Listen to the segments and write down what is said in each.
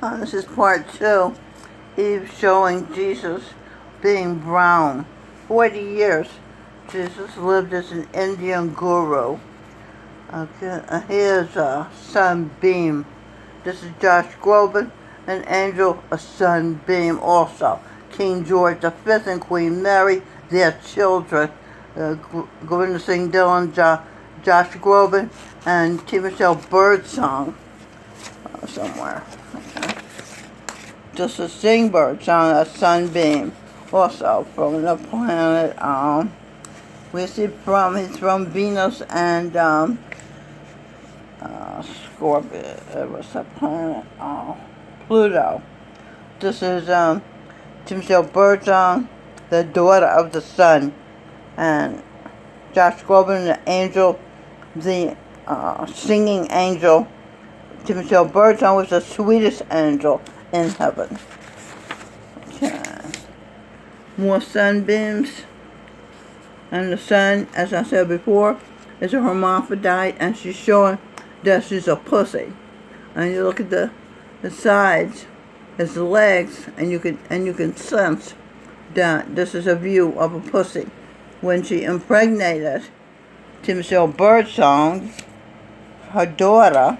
This is part 2. Eve showing Jesus being brown. 40 years Jesus lived as an Indian guru. Okay, here's Sunbeam. This is Josh Groban, an angel, a sunbeam also. King George V and Queen Mary, their children. Govinda Singh Dillon, Josh Groban, and T. Michelle Birdsong somewhere. Okay. Just a Singbird song, a sunbeam. Also from the planet, he's from Venus and, Scorpio, what's the planet? Pluto. This is, Michelle Birdsong, the daughter of the sun. And Josh Groban, the angel, the, singing angel. Michelle Birdsong was the sweetest angel in heaven. Okay. More sunbeams. And the sun, as I said before, is a hermaphrodite, and she's showing that she's a pussy. And you look at the sides, it's the legs, and you can sense that this is a view of a pussy. When she impregnated Michelle Birdsong, her daughter,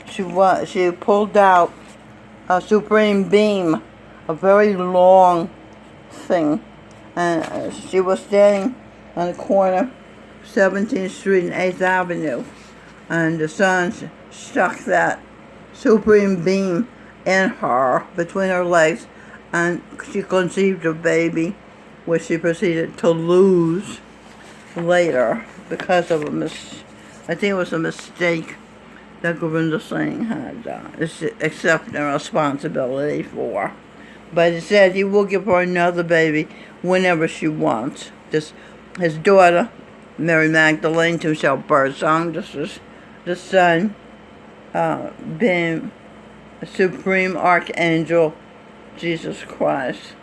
she pulled out a supreme beam, a very long thing, and she was standing on the corner, 17th Street and 8th Avenue, and the sun stuck that supreme beam in her, between her legs, and she conceived a baby, which she proceeded to lose later because of I think it was a mistake that Govinda Singh had accepted responsibility for. But it said he will give her another baby whenever she wants. His daughter, Mary Magdalene, to Michelle Birdsong. This is the son, being a supreme archangel, Jesus Christ,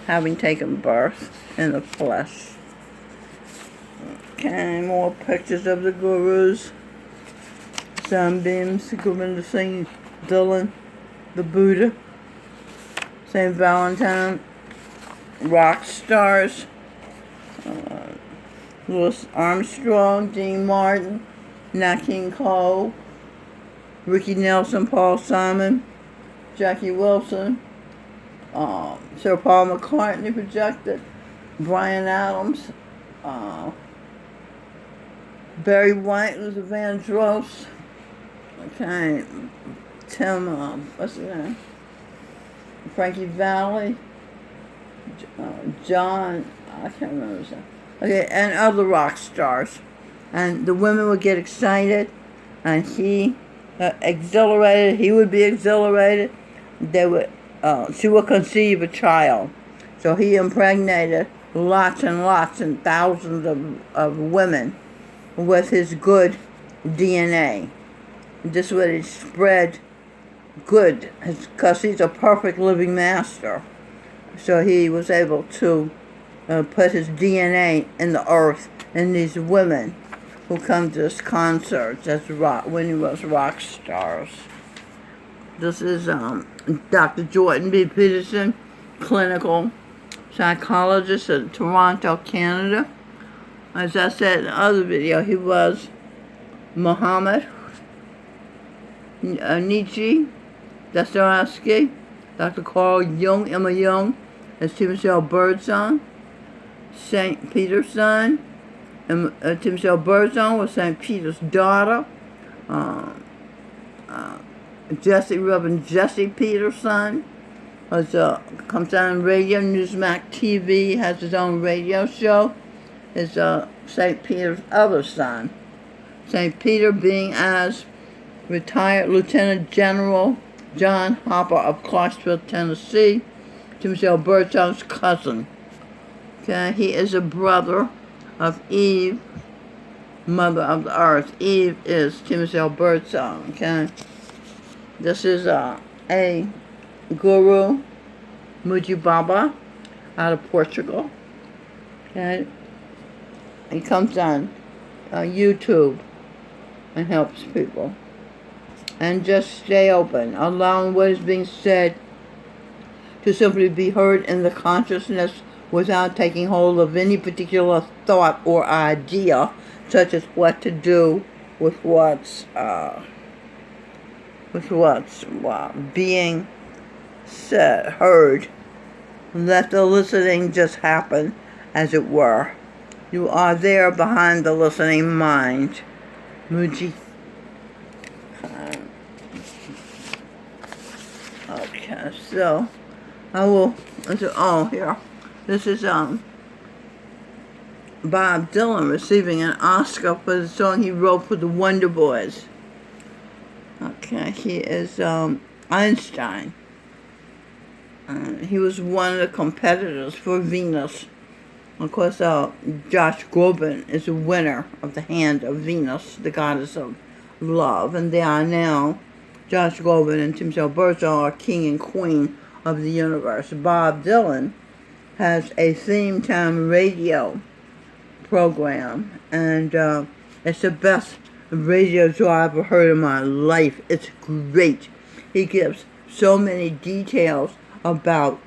having taken birth in the flesh. Okay, more pictures of the gurus. Sunbeams, Govinda Singh Dillon, the Buddha, St. Valentine, rock stars, Louis Armstrong, Dean Martin, Nat King Cole, Ricky Nelson, Paul Simon, Jackie Wilson, Sir Paul McCartney projected, Bryan Adams, Barry White, Luther Vandross, okay, Tim, what's his name? Frankie Valli, John, I can't remember his name. Okay, and other rock stars. And the women would get excited, and he exhilarated. He would be exhilarated. She would conceive a child. So he impregnated lots and lots and thousands of women with his good DNA. This way he spread good, because he's a perfect living master. So he was able to put his DNA in the earth, and these women who come to his concerts when he was rock stars. This is Dr. Jordan B. Peterson, clinical psychologist at Toronto, Canada. As I said in the other video, he was Muhammad, Nietzsche, Dostoevsky, Dr. Carl Jung, Emma Jung, and T. Michelle Birdsong. St. Peter's son, and T. Michelle Birdsong was St. Peter's daughter. Reverend Jesse Peterson comes on radio. Newsmax TV has his own radio show. Is St. Peter's other son. St. Peter being as retired Lieutenant General John Hopper of Clarksville, Tennessee, to Michelle Birdsong's cousin. Okay, he is a brother of Eve, mother of the earth. Eve is to Michelle Birdsong. Okay, this is a guru, Muji Baba, out of Portugal. Okay, he comes on YouTube and helps people. and just stay open, allowing what is being said to simply be heard in the consciousness without taking hold of any particular thought or idea, such as what to do with what's being said, heard. Let the listening just happen, as it were. You are there behind the listening mind. Muji. Okay, so I will. Oh, here. This is Bob Dylan receiving an Oscar for the song he wrote for the Wonder Boys. Okay, he is Einstein. He was one of the competitors for Venus. Of course, Josh Groban is a winner of the Hand of Venus, the goddess of love, and they are now, Josh Groban and Tim Burton are king and queen of the universe. Bob Dylan has a theme time radio program, and it's the best radio show I've ever heard in my life. It's great. He gives so many details about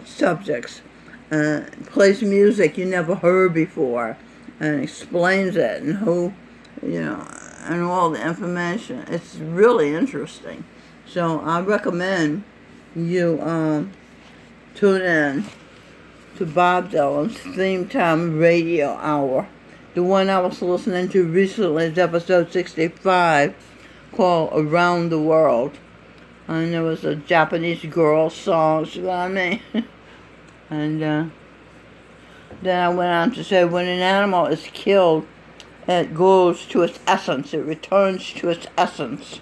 subjects, plays music you never heard before, and explains it, and who, and all the information. It's really interesting. So I recommend you tune in to Bob Dylan's Theme Time Radio Hour. The one I was listening to recently is episode 65, called Around the World. And there was a Japanese girl song, you know what I mean? And then I went on to say, when an animal is killed, it goes to its essence. It returns to its essence.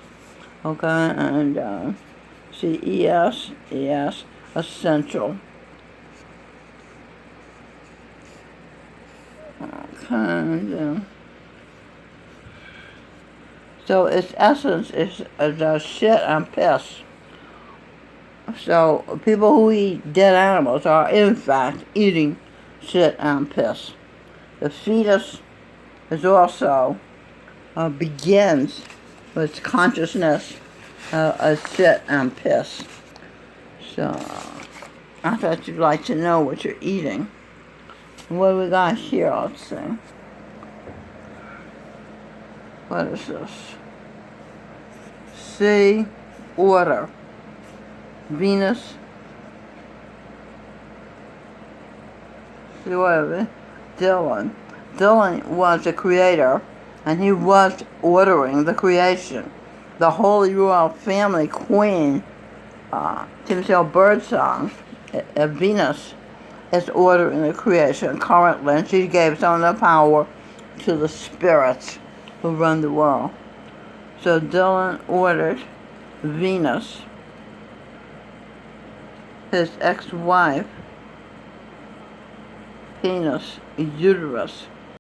Okay? And CES, essential. Okay, so its essence is shit and piss. So people who eat dead animals are in fact eating shit and piss. The fetus is also begins with consciousness of shit and piss. So I thought you'd like to know what you're eating. What do we got here? Let's see. What is this? Sea Order. Venus. See what is it? Dylan. Dylan was a creator, and he was ordering the creation. The Holy Royal Family Queen, Timothy Birdsong, Venus, is ordering the creation currently, and she gave some of the power to the spirits who run the world. So Dylan ordered Venus, his ex-wife, penis, uterus,